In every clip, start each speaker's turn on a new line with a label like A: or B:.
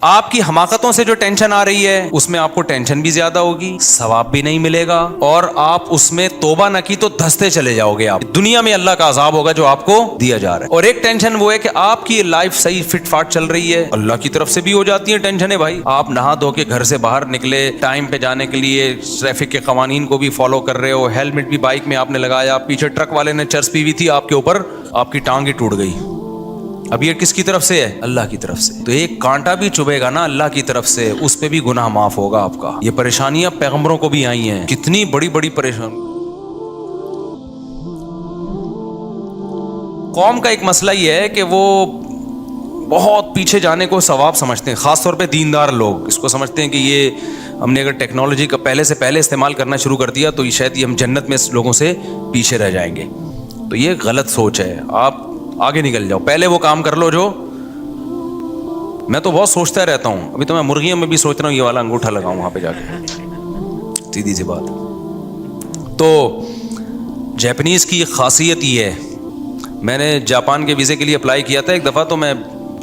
A: آپ کی حماقتوں سے جو ٹینشن آ رہی ہے اس میں آپ کو ٹینشن بھی زیادہ ہوگی، ثواب بھی نہیں ملے گا، اور آپ اس میں توبہ نہ کی تو دھستے چلے جاؤ گے. آپ دنیا میں اللہ کا عذاب ہوگا جو آپ کو دیا جا رہا ہے. اور ایک ٹینشن وہ ہے کہ آپ کی لائف صحیح فٹ فاٹ چل رہی ہے، اللہ کی طرف سے بھی ہو جاتی ہیں ٹینشنیں. بھائی آپ نہا دھو کے گھر سے باہر نکلے، ٹائم پہ جانے کے لیے ٹریفک کے قوانین کو بھی فالو کر رہے ہو، ہیلمٹ بھی بائک میں آپ نے لگایا، پیچھے ٹرک والے نے چرس پی ہوئی تھی آپ کے اوپر، آپ کی ٹانگ ہی ٹوٹ گئی. اب یہ کس کی طرف سے ہے؟ اللہ کی طرف سے. تو ایک کانٹا بھی چبھے گا نا اللہ کی طرف سے، اس پہ بھی گناہ معاف ہوگا آپ کا. یہ پریشانیاں پیغمبروں کو بھی آئی ہیں، کتنی بڑی بڑی پریشانی. قوم کا ایک مسئلہ یہ ہے کہ وہ بہت پیچھے جانے کو ثواب سمجھتے ہیں، خاص طور پہ دیندار لوگ اس کو سمجھتے ہیں کہ یہ ہم نے اگر ٹیکنالوجی کا پہلے سے پہلے استعمال کرنا شروع کر دیا تو شاید یہ ہم جنت میں لوگوں سے پیچھے رہ جائیں گے. تو یہ غلط سوچ ہے. آپ آگے نکل جاؤ، پہلے وہ کام کر لو جو میں تو بہت سوچتا رہتا ہوں. ابھی تو میں مرغیوں میں بھی سوچ رہا ہوں یہ والا انگوٹھا لگاؤں وہاں پہ جا کے، سیدھی سی بات. تو جاپنیز کی خاصیت یہ ہے، میں نے جاپان کے ویزے کے لیے اپلائی کیا تھا ایک دفعہ، تو میں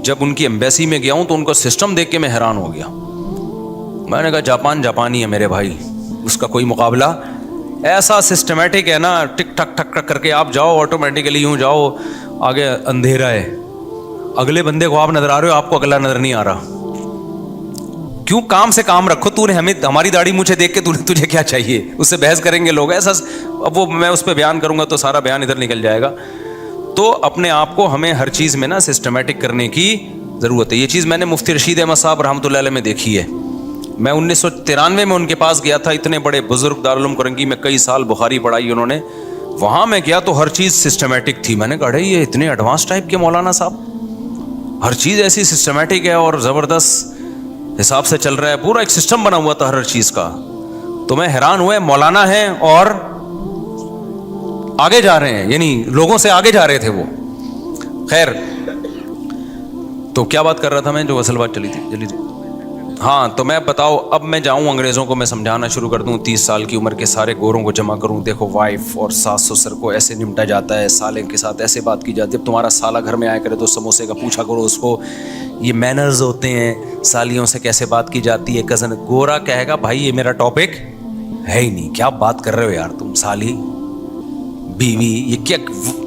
A: جب ان کی ایمبیسی میں گیا ہوں تو ان کا سسٹم دیکھ کے میں حیران ہو گیا. میں نے کہا جاپان جاپانی ہے میرے بھائی، اس کا کوئی مقابلہ. ایسا سسٹمیٹک ہے نا، ٹک ٹک ٹک ٹک کر کے آپ جاؤ، آٹومیٹیکلی یوں جاؤ، آگے اندھیرا ہے، اگلے بندے کو آپ نظر آ رہے ہو، آپ کو اگلا نظر نہیں آ رہا. کیوں؟ کام سے کام رکھو. تو نے ہمیں ہماری داڑھی مجھے دیکھ کے تجھے کیا چاہیے؟ اس سے بحث کریں گے لوگ ایسا. اب وہ میں اس پہ بیان کروں گا تو سارا بیان ادھر نکل جائے گا. تو اپنے آپ کو ہمیں ہر چیز میں نا سسٹمیٹک کرنے کی ضرورت ہے. یہ چیز میں نے مفتی رشید احمد صاحب رحمۃ اللہ علیہ میں دیکھی ہے. میں 1993 میں ان کے پاس گیا تھا. اتنے بڑے بزرگ، دارالعلوم کرنگی میں کئی سال بخاری پڑھائی انہوں نے. وہاں میں گیا تو ہر چیز سسٹمیٹک تھی. میں نے کہا یہ اتنے ایڈوانس ٹائپ کے مولانا صاحب، ہر چیز ایسی سسٹمیٹک ہے اور زبردست حساب سے چل رہا ہے، پورا ایک سسٹم بنا ہوا تھا ہر چیز کا. تو میں حیران ہوا، مولانا ہیں اور آگے جا رہے ہیں، یعنی لوگوں سے آگے جا رہے تھے وہ. خیر، تو کیا بات کر رہا تھا میں، جو اصل بات چلی تھی. ہاں، تو میں بتاؤ، اب میں جاؤں انگریزوں کو میں سمجھانا شروع کر دوں، 30 سال کی عمر کے سارے گوروں کو جمع کروں، دیکھو وائف اور ساس سسر کو ایسے نمٹا جاتا ہے، سالے کے ساتھ ایسے بات کی جاتی ہے. اب تمہارا سالہ گھر میں آیا کرے تو سموسے کا پوچھا کرو اس کو، یہ مینرز ہوتے ہیں، سالیوں سے کیسے بات کی جاتی ہے. کزن گورا کہے گا بھائی یہ میرا ٹاپک ہے ہی نہیں، کیا بات کر رہے ہو یار تم، سالی بیوی، یہ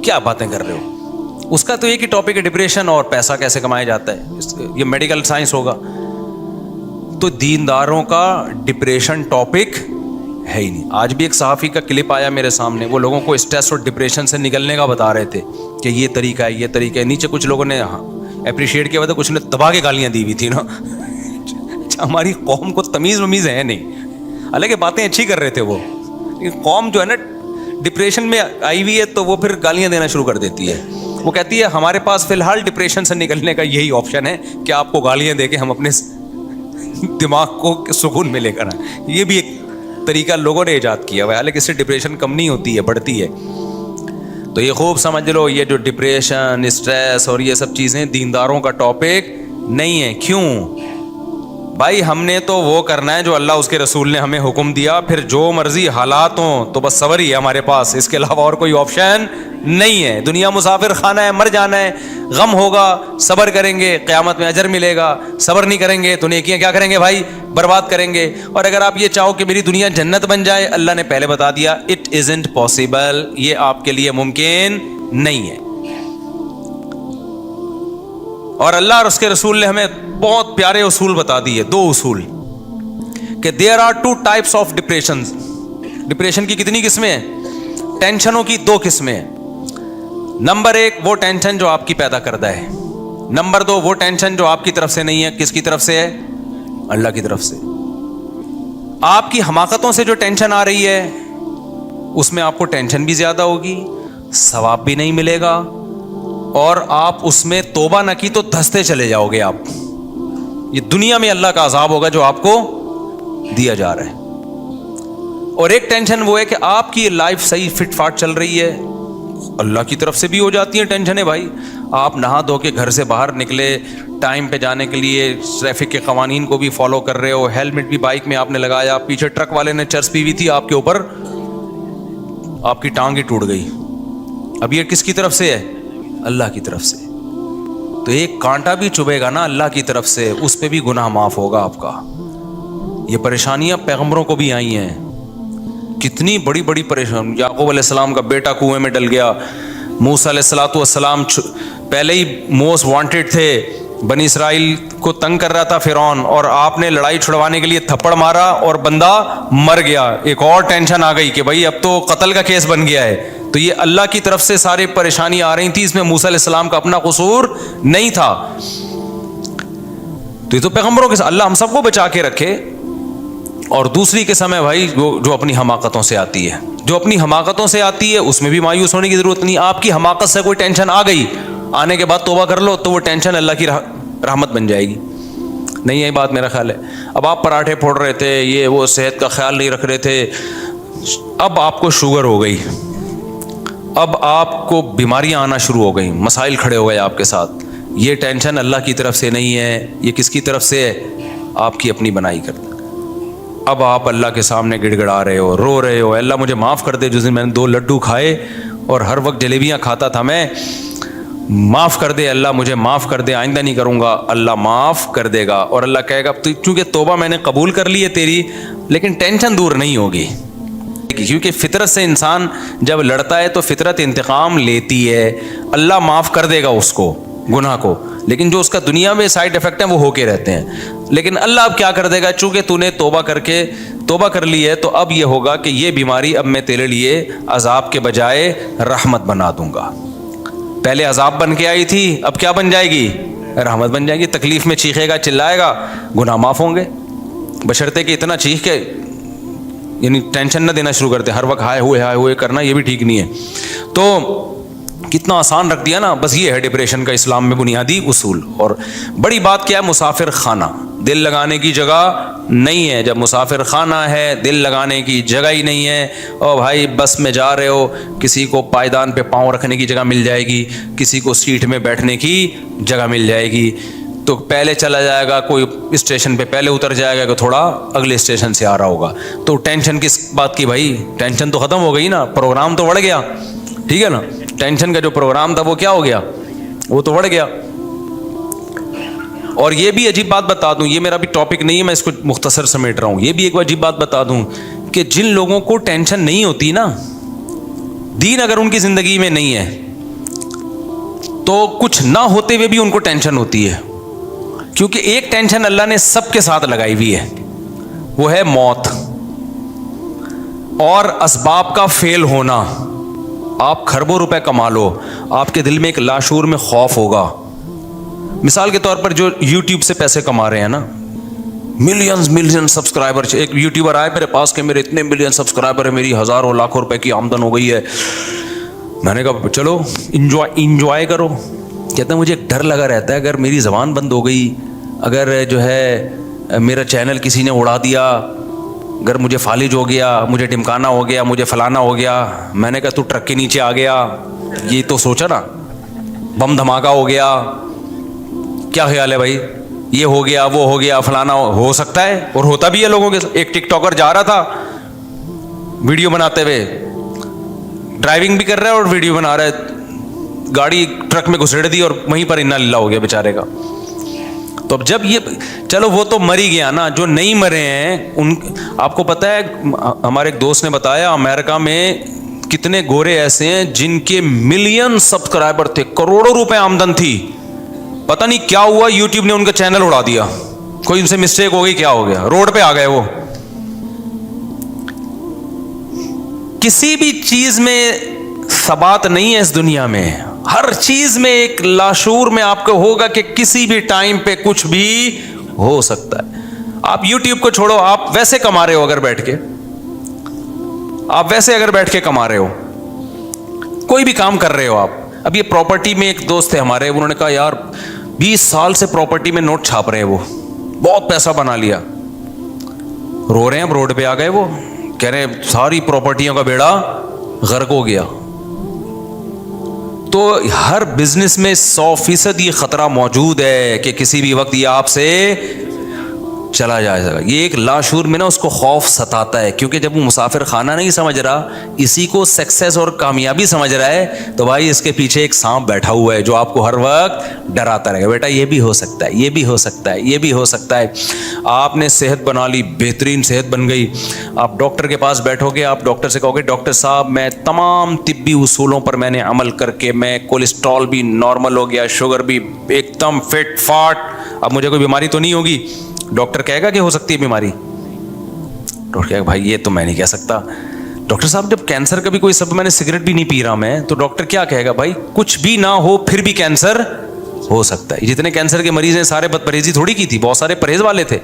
A: کیا باتیں کر رہے ہو. اس کا تو ایک ہی ٹاپک ہے، ڈپریشن اور پیسہ کیسے کمایا جاتا ہے. یہ میڈیکل سائنس ہوگا. تو دینداروں کا ڈپریشن ٹاپک ہے ہی نہیں. آج بھی ایک صحافی کا کلپ آیا میرے سامنے، وہ لوگوں کو اسٹریس اور ڈپریشن سے نکلنے کا بتا رہے تھے کہ یہ طریقہ ہے، یہ طریقہ ہے. نیچے کچھ لوگوں نے اپریشیٹ کیا ہوا تھا، کچھ نے دبا کے گالیاں دی ہوئی تھی نا. ہماری قوم کو تمیز ومیز ہے نہیں، حالانکہ باتیں اچھی کر رہے تھے وہ. قوم جو ہے نا ڈپریشن میں آئی ہوئی ہے تو وہ پھر گالیاں دینا شروع کر دیتی ہے. وہ کہتی ہے ہمارے پاس فی الحال ڈپریشن سے نکلنے کا یہی آپشن ہے کہ آپ کو گالیاں دے کے ہم اپنے دماغ کو سکون میں لے کر آئیں. یہ بھی ایک طریقہ لوگوں نے ایجاد کیا ہوا ہے، حالانکہ اس سے ڈپریشن کم نہیں ہوتی ہے، بڑھتی ہے. تو یہ خوب سمجھ لو، یہ جو ڈپریشن، اسٹریس اور یہ سب چیزیں دینداروں کا ٹاپک نہیں ہے. کیوں بھائی؟ ہم نے تو وہ کرنا ہے جو اللہ اس کے رسول نے ہمیں حکم دیا، پھر جو مرضی حالات ہوں تو بس صبر ہی ہے ہمارے پاس، اس کے علاوہ اور کوئی آپشن نہیں ہے. دنیا مسافر خانہ ہے، مر جانا ہے، غم ہوگا، صبر کریں گے قیامت میں اجر ملے گا. صبر نہیں کریں گے تو نیکیاں کیا کریں گے بھائی؟ برباد کریں گے. اور اگر آپ یہ چاہو کہ میری دنیا جنت بن جائے، اللہ نے پہلے بتا دیا اٹ ازنٹ پاسبل، یہ آپ کے لیے ممکن نہیں ہے. اور اللہ اور اس کے رسول نے ہمیں بہت پیارے اصول بتا دیے، 2 اصول، کہ there are 2 types of depression. Depression کی کتنی قسمیں ہیں؟ ٹینشنوں کی 2 قسمیں ہیں. نمبر 1 وہ ٹینشن جو آپ کی پیدا کردہ ہے. نمبر 2 وہ ٹینشن جو آپ کی طرف سے نہیں ہے. کس کی طرف سے ہے؟ اللہ کی طرف سے. آپ کی حماقتوں سے جو ٹینشن آ رہی ہے اس میں آپ کو ٹینشن بھی زیادہ ہوگی، ثواب بھی نہیں ملے گا، اور آپ اس میں توبہ نہ کی تو دھستے چلے جاؤ گے آپ. یہ دنیا میں اللہ کا عذاب ہوگا جو آپ کو دیا جا رہا ہے. اور ایک ٹینشن وہ ہے کہ آپ کی لائف صحیح فٹ فاٹ چل رہی ہے، اللہ کی طرف سے بھی ہو جاتی ہیں ٹینشنیں. بھائی آپ نہا دھو کے گھر سے باہر نکلے، ٹائم پہ جانے کے لیے ٹریفک کے قوانین کو بھی فالو کر رہے ہو، ہیلمٹ بھی بائک میں آپ نے لگایا، پیچھے ٹرک والے نے چرس پی ہوئی تھی آپ کے اوپر، آپ کی ٹانگ ہی ٹوٹ گئی. اب یہ کس کی طرف سے ہے؟ اللہ کی طرف سے. تو ایک کانٹا بھی چبھے گا نا اللہ کی طرف سے, اس پہ بھی گناہ معاف ہوگا آپ کا. یہ پریشانیاں پیغمبروں کو بھی آئی ہیں, کتنی بڑی بڑی پریشانی. یعقوب علیہ السلام کا بیٹا کنویں میں ڈل گیا, موسیٰ علیہ السلام پہلے ہی موسٹ وانٹیڈ تھے, بنی اسرائیل کو تنگ کر رہا تھا فرعون, اور آپ نے لڑائی چھڑوانے کے لیے تھپڑ مارا اور بندہ مر گیا. ایک اور ٹینشن آ گئی کہ بھائی اب تو قتل کا کیس بن گیا ہے. تو یہ اللہ کی طرف سے ساری پریشانی آ رہی تھی, اس میں موسیٰ علیہ السلام کا اپنا قصور نہیں تھا. تو یہ تو پیغمبروں کے ساتھ اللہ ہم سب کو بچا کے رکھے. اور دوسری قسم ہے بھائی جو اپنی حماقتوں سے آتی ہے, جو اپنی حماقتوں سے آتی ہے اس میں بھی مایوس ہونے کی ضرورت نہیں. آپ کی حماقت سے کوئی ٹینشن آ گئی, آنے کے بعد توبہ کر لو تو وہ ٹینشن اللہ کی رحمت بن جائے گی. نہیں یہی بات میرا خیال ہے. اب آپ پراٹھے پھوڑ رہے تھے, یہ وہ صحت کا خیال نہیں رکھ رہے تھے, اب آپ کو شوگر ہو گئی, اب آپ کو بیماریاں آنا شروع ہو گئیں, مسائل کھڑے ہو گئے آپ کے ساتھ. یہ ٹینشن اللہ کی طرف سے نہیں ہے, یہ کس کی طرف سے ہے؟ آپ کی اپنی بنائی کرتے. اب آپ اللہ کے سامنے گڑ گڑا رہے ہو, رو رہے ہو, اللہ مجھے معاف کر دے, جس دن میں نے 2 لڈو کھائے اور ہر وقت جلیبیاں کھاتا تھا میں, معاف کر دے اللہ, مجھے معاف کر دے, آئندہ نہیں کروں گا. اللہ معاف کر دے گا, اور اللہ کہے گا چونکہ توبہ میں نے قبول کر لی ہے تیری, لیکن ٹینشن دور نہیں ہوگی. کیونکہ فطرت سے انسان جب لڑتا ہے تو فطرت انتقام لیتی ہے. اللہ معاف کر دے گا اس کو, گناہ کو, لیکن جو اس کا دنیا میں سائڈ افیکٹ ہیں وہ ہو کے رہتے ہیں. لیکن اللہ اب کیا کر دے گا, چونکہ تو نے توبہ کر لی ہے, تو اب یہ ہوگا کہ یہ بیماری اب میں تیرے لیے عذاب کے بجائے رحمت بنا دوں گا. پہلے عذاب بن کے آئی تھی, اب کیا بن جائے گی؟ رحمت بن جائے گی. تکلیف میں چیخے گا, چلائے گا, گناہ معاف ہوں گے, بشرطے کہ اتنا چیخ کے یعنی ٹینشن نہ دینا شروع کرتے, ہر وقت ہائے ہوئے کرنا, یہ بھی ٹھیک نہیں ہے. تو کتنا آسان رکھ دیا نا, بس یہ ہے ڈپریشن کا اسلام میں بنیادی اصول. اور بڑی بات کیا ہے, مسافر خانہ, دل لگانے کی جگہ نہیں ہے. جب مسافر خانہ ہے, دل لگانے کی جگہ ہی نہیں ہے. او بھائی بس میں جا رہے ہو, کسی کو پائیدان پہ پاؤں رکھنے کی جگہ مل جائے گی, کسی کو سیٹ میں بیٹھنے کی جگہ مل جائے گی, تو پہلے چلا جائے گا, کوئی اسٹیشن پہ پہلے اتر جائے گا کہ تھوڑا اگلے اسٹیشن سے آ رہا ہوگا. تو ٹینشن کس بات کی بھائی؟ ٹینشن تو ختم ہو گئی نا, پروگرام تو بڑھ گیا. ٹھیک ہے نا, ٹینشن کا جو پروگرام تھا وہ کیا ہو گیا, وہ تو بڑھ گیا. اور یہ بھی عجیب بات بتا دوں, یہ میرا بھی ٹاپک نہیں ہے, میں اس کو مختصر سمیٹ رہا ہوں. یہ بھی ایک عجیب بات بتا دوں کہ جن لوگوں کو ٹینشن نہیں ہوتی نا, دین اگر ان کی زندگی میں نہیں ہے تو کچھ نہ ہوتے ہوئے بھی ان کو ٹینشن ہوتی ہے. کیونکہ ایک ٹینشن اللہ نے سب کے ساتھ لگائی ہوئی ہے, وہ ہے موت اور اسباب کا فیل ہونا. آپ کھربوں روپے کما لو, آپ کے دل میں ایک لاشعور میں خوف ہوگا. مثال کے طور پر جو یوٹیوب سے پیسے کما رہے ہیں نا, ملین سبسکرائبر, ایک یوٹیوبر آئے میرے پاس کہ میرے اتنے ملین سبسکرائبر ہیں, میری ہزاروں لاکھوں روپے کی آمدن ہو گئی ہے. میں نے کہا چلو انجوائے کرو. کہتے ہیں مجھے ایک ڈر لگا رہتا ہے, اگر میری زبان بند ہو گئی, اگر جو ہے میرا چینل کسی نے اڑا دیا, اگر مجھے فالج ہو گیا, مجھے ٹمکانا ہو گیا, مجھے فلانا ہو گیا. میں نے کہا تو ٹرک کے نیچے آ گیا, یہ تو سوچا نا, بم دھماکہ ہو گیا, کیا خیال ہے بھائی, یہ ہو گیا وہ ہو گیا فلانا ہو سکتا ہے, اور ہوتا بھی ہے لوگوں کے. ایک ٹک ٹاکر جا رہا تھا ویڈیو بناتے ہوئے, ڈرائیونگ بھی کر رہا ہے اور ویڈیو بنا رہا ہے, گاڑی ٹرک میں گھسیڑ دی اور وہیں پر انا للہ ہو گیا بیچارے کا. تو اب جب یہ چلو وہ تو مر ہی گیا نا, جو نہیں مرے ہیں ان, آپ کو پتہ ہے ہمارے ایک دوست نے بتایا امریکہ میں کتنے گورے ایسے ہیں جن کے ملین سبسکرائبر تھے, کروڑوں روپے آمدن تھی, پتہ نہیں کیا ہوا, یوٹیوب نے ان کا چینل اڑا دیا, کوئی ان سے مسٹیک ہو گئی, کیا ہو گیا, روڈ پہ آ گئے وہ. کسی بھی چیز میں ثبات نہیں ہے اس دنیا میں, ہر چیز میں ایک لاشعور میں آپ کو ہوگا کہ کسی بھی ٹائم پہ کچھ بھی ہو سکتا ہے. آپ یوٹیوب کو چھوڑو, آپ ویسے کما رہے ہو, اگر بیٹھ کے آپ ویسے اگر بیٹھ کے کما رہے ہو, کوئی بھی کام کر رہے ہو آپ. اب یہ پراپرٹی میں ایک دوست تھے ہمارے, انہوں نے کہا یار 20 سال سے پراپرٹی میں نوٹ چھاپ رہے ہیں, وہ بہت پیسہ بنا لیا. رو رہے ہیں, اب روڈ پہ آ گئے, وہ کہہ رہے ہیں ساری پراپرٹیوں کا بیڑا غرق ہو گیا. تو ہر بزنس میں 100% یہ خطرہ موجود ہے کہ کسی بھی وقت یہ آپ سے چلا جائے گا. یہ ایک لاشعور میں نا اس کو خوف ستاتا ہے, کیونکہ جب وہ مسافر خانہ نہیں سمجھ رہا, اسی کو سکسیس اور کامیابی سمجھ رہا ہے, تو بھائی اس کے پیچھے ایک سانپ بیٹھا ہوا ہے جو آپ کو ہر وقت ڈراتا رہے گا, بیٹا یہ بھی ہو سکتا ہے, یہ بھی ہو سکتا ہے, یہ بھی ہو سکتا ہے. آپ نے صحت بنا لی, بہترین صحت بن گئی, آپ ڈاکٹر کے پاس بیٹھو گے, آپ ڈاکٹر سے کہو گے ڈاکٹر صاحب میں تمام طبی اصولوں پر میں نے عمل کر کے میں کولیسٹرول بھی نارمل ہو گیا, شوگر بھی ایک دم فٹ فاٹ, اب مجھے کوئی بیماری تو نہیں ہوگی. ڈاکٹر کہے گا کہ ہو سکتی ہے بیماری؟ ڈاکٹر کہے گا بھائی یہ تو میں نہیں کہہ سکتا. ڈاکٹر صاحب جب کینسر کا بھی کوئی سبب, میں نے سگریٹ بھی نہیں پی رہا میں, تو ڈاکٹر کیا کہے گا؟ بھائی کچھ بھی نہ ہو پھر بھی کینسر ہو سکتا ہے. جتنے کینسر کے مریض ہیں سارے بد پرہیزی تھوڑی کی تھی, بہت سارے پرہیز والے تھے.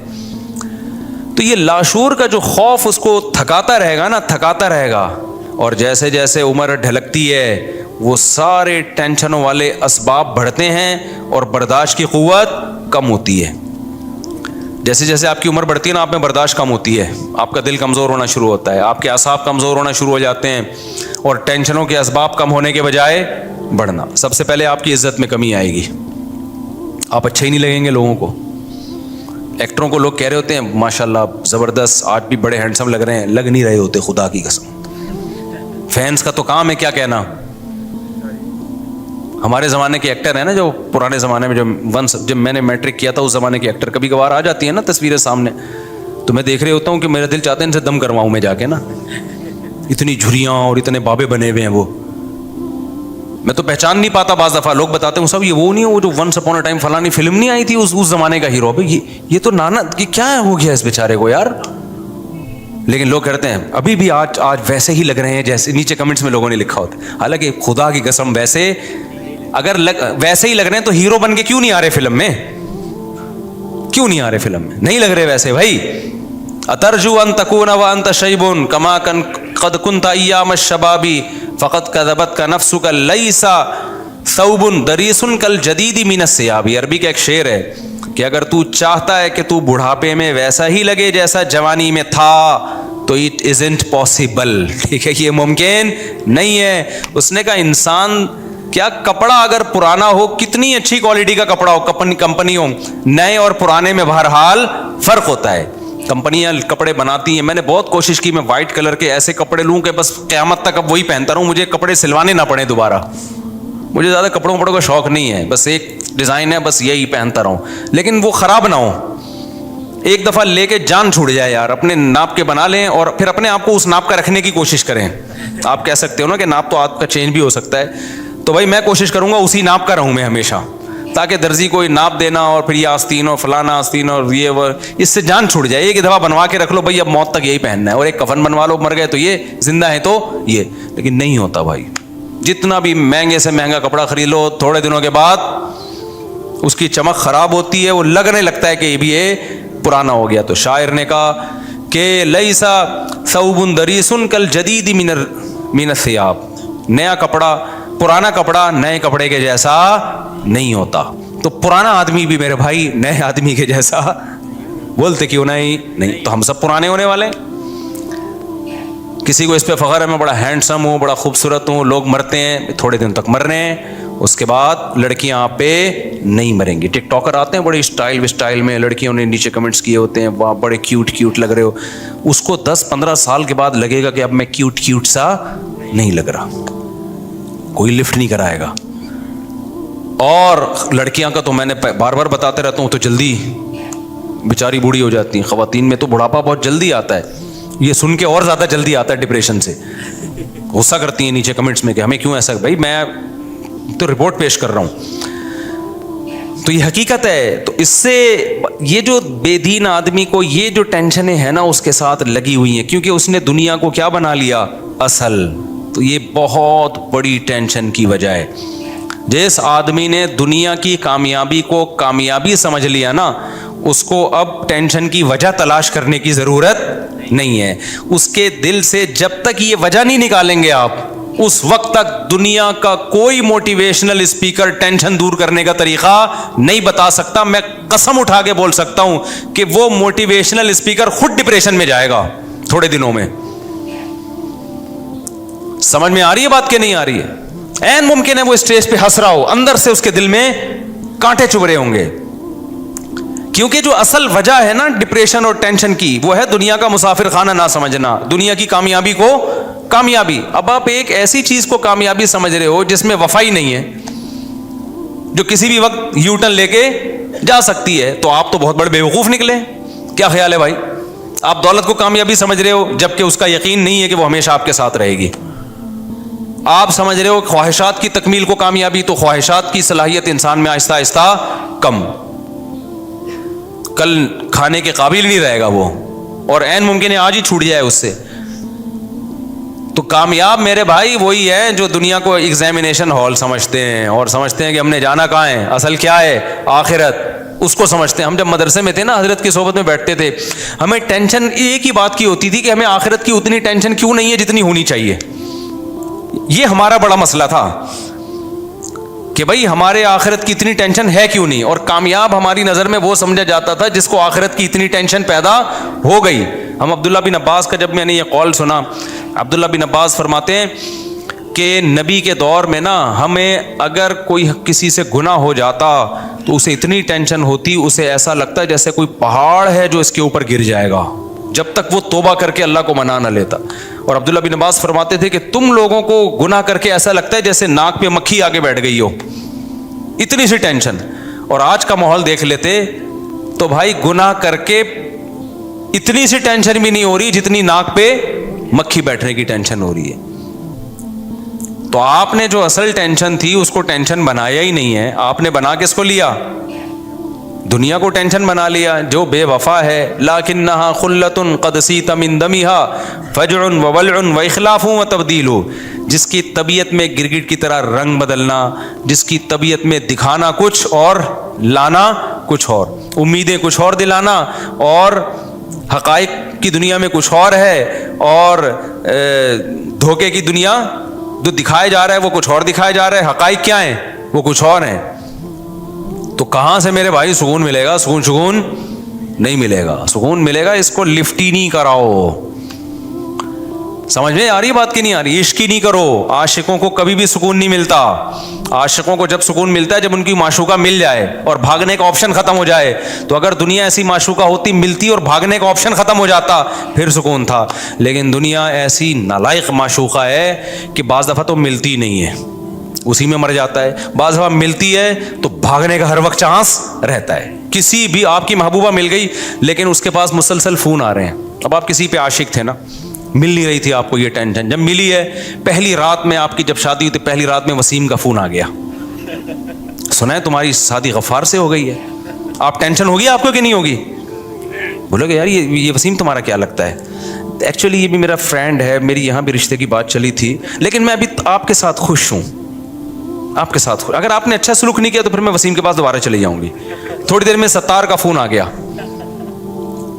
A: تو یہ لاشعور کا جو خوف اس کو تھکاتا رہے گا نا, تھکاتا رہے گا, اور جیسے جیسے عمر ڈھلکتی ہے وہ سارے ٹینشنوں والے اسباب بڑھتے ہیں اور برداشت کی قوت کم ہوتی ہے. جیسے جیسے آپ کی عمر بڑھتی ہے نا, آپ میں برداشت کم ہوتی ہے, آپ کا دل کمزور ہونا شروع ہوتا ہے, آپ کے اعصاب کمزور ہونا شروع ہو جاتے ہیں, اور ٹینشنوں کے اسباب کم ہونے کے بجائے بڑھنا. سب سے پہلے آپ کی عزت میں کمی آئے گی, آپ اچھے ہی نہیں لگیں گے لوگوں کو. ایکٹروں کو لوگ کہہ رہے ہوتے ہیں ماشاءاللہ زبردست, آج بھی بڑے ہینڈسم لگ رہے ہیں, لگ نہیں رہے ہوتے خدا کی قسم. فینس کا تو کام ہے کیا کہنا. ہمارے زمانے کے ایکٹر ہیں نا, جو پرانے زمانے میں جب میں نے میٹرک کیا تھا اس زمانے کے ایکٹر, کبھی کبھار آ جاتی ہیں نا تصویریں سامنے, تو میں دیکھ رہے ہوتا ہوں کہ میرا دل چاہتا ہے ان سے دم کرواؤں میں جا کے نا. اتنی جھریاں اور اتنے بابے بنے ہوئے ہیں وہ, میں تو پہچان نہیں پاتا. بعض دفعہ لوگ بتاتے ہیں سب یہ وہ نہیں ہے وہ جو ونس اپون اے ٹائم فلانی فلم نہیں آئی تھی اس زمانے کا ہیرو. یہ تو نانا, یہ کیا ہو گیا اس بیچارے کو یار. لیکن لوگ کہتے ہیں ابھی بھی آج ویسے ہی لگ رہے ہیں جیسے نیچے کمنٹس میں لوگوں نے لکھا ہوتا ہے. حالانکہ خدا کی قسم ویسے اگر ویسے ہی لگ رہے ہیں تو ہیرو بن کے کیوں نہیں آ رہے فلم میں, کیوں نہیں آ رہے فلم میں؟ نہیں لگ رہے ویسے بھائی. اترجو ان تکون وانت شیب کما قد کنت ایام الشباب فقط کذبتک نفسک لیس ثوب دریس کالجدید من الثیاب. عربی کا ایک شعر ہے کہ اگر تو چاہتا ہے کہ تو بڑھاپے میں ویسا ہی لگے جیسا جوانی میں تھا تو اٹ ازنٹ پاسبل. ٹھیک ہے, یہ ممکن نہیں ہے. اس نے کہا انسان کیا کپڑا اگر پرانا ہو, کتنی اچھی کوالٹی کا کپڑا ہو, کمپنی ہو, نئے اور پرانے میں بہرحال فرق ہوتا ہے. کمپنیاں کپڑے بناتی ہیں, میں نے بہت کوشش کی میں وائٹ کلر کے ایسے کپڑے لوں کہ بس قیامت تک اب وہی پہنتا رہوں, مجھے کپڑے سلوانے نہ پڑے دوبارہ. مجھے زیادہ کپڑوں کا شوق نہیں ہے, بس ایک ڈیزائن ہے بس یہی پہنتا رہوں, لیکن وہ خراب نہ ہو. ایک دفعہ لے کے جان چھوٹ جائے یار, اپنے ناپ کے بنا لیں اور پھر اپنے آپ کو اس ناپ کا رکھنے کی کوشش کریں. آپ کہہ سکتے ہو نا کہ ناپ تو آپ کا چینج بھی ہو سکتا ہے, تو بھائی میں کوشش کروں گا اسی ناپ کا رہوں میں ہمیشہ, تاکہ درزی کوئی ناپ دینا اور پھر یہ آستین اور فلانا آستین اور یہ وہ, اس سے جان چھوٹ جائے. ایک دفعہ بنوا کے رکھ لو بھائی اب موت تک یہی پہننا ہے, اور ایک کفن بنوا لو, مر گئے تو یہ, زندہ ہے تو یہ. لیکن نہیں ہوتا بھائی, جتنا بھی مہنگے سے مہنگا کپڑا خرید لو تھوڑے دنوں کے بعد اس کی چمک خراب ہوتی ہے, وہ لگنے لگتا ہے کہ یہ بھی یہ پرانا ہو گیا. تو شاعر نے کہا کہ لیسا ثوب دریس کالجدید من الثیاب, نیا کپڑا پرانا کپڑا نئے کپڑے کے جیسا نہیں ہوتا. تو پرانا آدمی بھی میرے بھائی نئے آدمی کے جیسا بولتے کیوں نہیں. تو ہم سب پرانے ہونے والے ہیں. کسی کو اس پہ فخر ہے میں بڑا ہینڈسم ہوں, بڑا خوبصورت ہوں, لوگ مرتے ہیں تھوڑے دن تک مر رہے ہیں, اس کے بعد لڑکیاں آپ پہ نہیں مریں گی. ٹک ٹاکر آتے ہیں بڑے اسٹائل میں, لڑکیوں نے نیچے کمنٹس کیے ہوتے ہیں واہ بڑے کیوٹ لگ رہے ہو. اس کو 10-15 سال کے بعد لگے گا کہ اب میں کیوٹ سا نہیں لگ رہا, کوئی لفٹ نہیں کرائے گا. اور لڑکیاں کا تو میں نے بار بار بتاتے رہتا ہوں, تو جلدی بیچاری بوڑھی ہو جاتی ہیں. خواتین میں تو بڑھاپا بہت جلدی آتا ہے, یہ سن کے اور زیادہ جلدی آتا ہے ڈپریشن سے. غصہ کرتی ہیں نیچے کمنٹس میں کہ ہمیں کیوں ایسا. بھائی میں تو رپورٹ پیش کر رہا ہوں, تو یہ حقیقت ہے. تو اس سے یہ جو بے دین آدمی کو یہ جو ٹینشنیں ہیں نا اس کے ساتھ لگی ہوئی ہیں, کیونکہ اس نے دنیا کو کیا بنا لیا, اصل. تو یہ بہت بڑی ٹینشن کی وجہ ہے. جس آدمی نے دنیا کی کامیابی کو کامیابی سمجھ لیا نا, اس کو اب ٹینشن کی وجہ تلاش کرنے کی ضرورت نہیں ہے. اس کے دل سے جب تک یہ وجہ نہیں نکالیں گے آپ, اس وقت تک دنیا کا کوئی موٹیویشنل اسپیکر ٹینشن دور کرنے کا طریقہ نہیں بتا سکتا. میں قسم اٹھا کے بول سکتا ہوں کہ وہ موٹیویشنل اسپیکر خود ڈپریشن میں جائے گا تھوڑے دنوں میں. سمجھ میں آ رہی ہے بات کہ نہیں آ رہی ہے؟ این ممکن ہے وہ اسٹیج پہ ہنس رہا ہو, اندر سے اس کے دل میں کانٹے چبھ رہے ہوں گے کیونکہ جو اصل وجہ ہے نا ڈپریشن اور ٹینشن کی، وہ ہے دنیا کا مسافر خانہ نہ سمجھنا، دنیا کی کامیابی کو کامیابی. اب آپ ایک ایسی چیز کو کامیابی سمجھ رہے ہو جس میں وفا ہی نہیں ہے، جو کسی بھی وقت یو ٹرن لے کے جا سکتی ہے، تو آپ تو بہت بڑے بیوقوف نکلے. کیا خیال ہے بھائی؟ آپ دولت کو کامیابی سمجھ رہے ہو جبکہ اس کا یقین نہیں ہے کہ وہ ہمیشہ آپ کے ساتھ رہے گی. آپ سمجھ رہے ہو خواہشات کی تکمیل کو کامیابی، تو خواہشات کی صلاحیت انسان میں آہستہ آہستہ کم، کل کھانے کے قابل نہیں رہے گا وہ، اور عین ممکن ہے آج ہی چھوٹ جائے اس سے. تو کامیاب میرے بھائی وہی ہے جو دنیا کو ایگزامینیشن ہال سمجھتے ہیں اور سمجھتے ہیں کہ ہم نے جانا کہاں ہے، اصل کیا ہے آخرت، اس کو سمجھتے ہیں. ہم جب مدرسے میں تھے نا، حضرت کی صحبت میں بیٹھتے تھے، ہمیں ٹینشن ایک ہی بات کی ہوتی تھی کہ ہمیں آخرت کی اتنی ٹینشن کیوں نہیں ہے جتنی ہونی چاہیے. یہ ہمارا بڑا مسئلہ تھا کہ بھائی ہمارے آخرت کی اتنی ٹینشن ہے کیوں نہیں. اور کامیاب ہماری نظر میں وہ سمجھا جاتا تھا جس کو آخرت کی اتنی ٹینشن پیدا ہو گئی. ہم عبداللہ بن عباس کا جب میں نے یہ قول سنا، عبداللہ بن عباس فرماتے ہیں کہ نبی کے دور میں نا ہمیں اگر کوئی کسی سے گناہ ہو جاتا تو اسے اتنی ٹینشن ہوتی، اسے ایسا لگتا ہے جیسے کوئی پہاڑ ہے جو اس کے اوپر گر جائے گا، جب تک وہ توبہ کر کے اللہ کو منا نہ لیتا. اور عبداللہ بن عباس فرماتے تھے کہ تم لوگوں کو گناہ کر کے ایسا لگتا ہے جیسے ناک پہ مکھی آگے بیٹھ گئی ہو، اتنی سی ٹینشن. اور آج کا ماحول دیکھ لیتے تو بھائی گناہ کر کے اتنی سی ٹینشن بھی نہیں ہو رہی جتنی ناک پہ مکھی بیٹھنے کی ٹینشن ہو رہی ہے. تو آپ نے جو اصل ٹینشن تھی اس کو ٹینشن بنایا ہی نہیں ہے. آپ نے بنا کس کو لیا؟ دنیا کو ٹینشن بنا لیا. جو بے وفا ہے، لکنھا خلۃ قد سیت من دمھا فجع وولع واخلاف وتبدیل، جس کی طبیعت میں گرگٹ کی طرح رنگ بدلنا، جس کی طبیعت میں دکھانا کچھ اور لانا کچھ اور، امیدیں کچھ اور دلانا اور حقائق کی دنیا میں کچھ اور ہے، اور دھوکے کی دنیا جو دکھایا جا رہا ہے وہ کچھ اور دکھایا جا رہا ہے، حقائق کیا ہیں وہ کچھ اور ہیں. تو کہاں سے میرے بھائی سکون ملے گا؟ سکون نہیں ملے گا. سکون ملے گا اس کو لفٹ ہی نہیں کراؤ. سمجھ میں آ رہی بات کی نہیں آ رہی؟ عشق ہی نہیں کرو. عاشقوں کو کبھی بھی سکون نہیں ملتا. عاشقوں کو جب سکون ملتا ہے جب ان کی معشوقہ مل جائے اور بھاگنے کا آپشن ختم ہو جائے. تو اگر دنیا ایسی معشوقہ ہوتی، ملتی اور بھاگنے کا آپشن ختم ہو جاتا، پھر سکون تھا. لیکن دنیا ایسی نالائق معشوقہ ہے کہ بعض دفعہ تو ملتی نہیں ہے، اسی میں مر جاتا ہے. بعض دفعہ ملتی ہے تو بھاگنے کا ہر وقت چانس رہتا ہے. کسی بھی آپ کی محبوبہ مل گئی لیکن اس کے پاس مسلسل فون آ رہے ہیں. اب آپ کسی پہ عاشق تھے نا، مل نہیں رہی تھی آپ کو یہ ٹینشن، جب ملی ہے پہلی رات میں، آپ کی جب شادی ہوئی تھی پہلی رات میں وسیم کا فون آ گیا، سنا ہے تمہاری شادی غفار سے ہو گئی ہے. آپ ٹینشن ہوگی آپ کو کہ نہیں ہوگی؟ بولو گے یار یہ وسیم تمہارا کیا لگتا ہے؟ ایکچولی یہ بھی میرا فرینڈ ہے، میری یہاں بھی رشتے کی بات چلی تھی، لیکن میں ابھی آپ کے ساتھ خوش ہوں. آپ کے ساتھ اگر آپ نے اچھا سلوک نہیں کیا تو پھر میں وسیم کے پاس دوبارہ چلی جاؤں گی. تھوڑی دیر میں ستار کا فون آ گیا.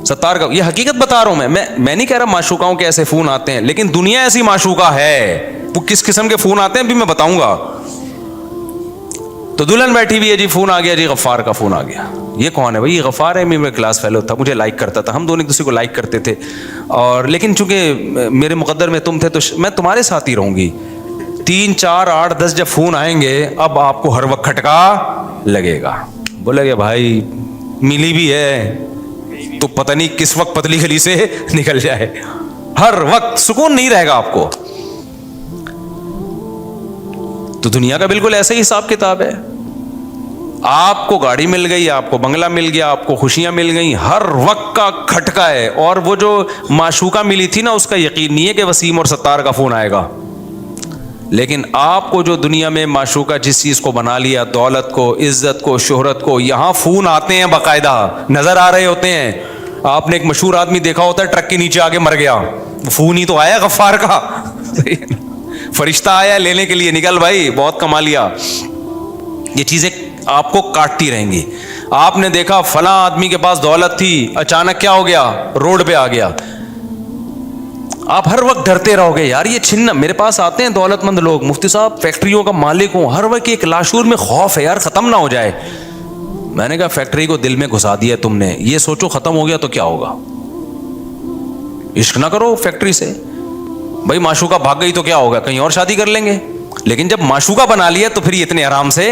A: ستار کا، یہ حقیقت بتا رہا ہوں میں نہیں کہہ رہا معشوقاؤں کے ایسے فون آتے ہیں، لیکن دنیا ایسی معشوقہ ہے. وہ کس قسم کے فون آتے ہیں بھی میں بتاؤں گا. تو دلہن بیٹھی ہوئی ہے جی، فون آ گیا جی، غفار کا فون آ گیا. یہ کون ہے بھائی؟ یہ غفار ہے، میرا کلاس فیلو تھا، مجھے لائک کرتا تھا، ہم دونوں ایک دوسرے کو لائک کرتے تھے، اور لیکن چونکہ میرے مقدر میں تم تھے تو میں تمہارے ساتھ ہی رہوں گی. 3 4 8 10 جب فون آئیں گے اب آپ کو ہر وقت کھٹکا لگے گا. بولے گا بھائی ملی بھی ہے تو پتہ نہیں کس وقت پتلی گلی سے نکل جائے. ہر وقت سکون نہیں رہے گا آپ کو. تو دنیا کا بالکل ایسا ہی حساب کتاب ہے. آپ کو گاڑی مل گئی، آپ کو بنگلہ مل گیا، آپ کو خوشیاں مل گئیں، ہر وقت کا کھٹکا ہے. اور وہ جو معشوقہ ملی تھی نا، اس کا یقین نہیں ہے کہ وسیم اور ستار کا فون آئے گا. لیکن آپ کو جو دنیا میں معشوقہ جس چیز کو بنا لیا، دولت کو، عزت کو، شہرت کو، یہاں فون آتے ہیں باقاعدہ، نظر آ رہے ہوتے ہیں. آپ نے ایک مشہور آدمی دیکھا ہوتا ہے ٹرک کے نیچے آگے مر گیا، فون ہی تو آیا غفار کا، فرشتہ آیا لینے کے لیے، نکل بھائی بہت کما لیا. یہ چیزیں آپ کو کاٹتی رہیں گی. آپ نے دیکھا فلاں آدمی کے پاس دولت تھی، اچانک کیا ہو گیا؟ روڈ پہ آ گیا. آپ ہر وقت ڈرتے رہو گے یار یہ چھننا. میرے پاس آتے ہیں دولت مند لوگ، مفتی صاحب فیکٹریوں کا مالک ہوں، ہر وقت ایک لاشور میں خوف ہے یار ختم نہ ہو جائے. میں نے کہا فیکٹری کو دل میں گھسا دیا تم نے، یہ سوچو ختم ہو گیا تو کیا ہوگا. عشق نہ کرو فیکٹری سے. بھائی معشوقہ بھاگ گئی تو کیا ہوگا؟ کہیں اور شادی کر لیں گے. لیکن جب معشوقہ بنا لیا تو پھر یہ اتنے آرام سے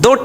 A: 2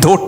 A: 2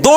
A: 2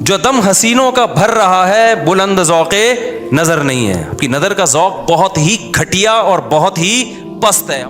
A: جو دم حسینوں کا بھر رہا ہے بلند ذوق نظر نہیں ہے. آپ کی نظر کا ذوق بہت ہی گھٹیا اور بہت ہی پست ہے.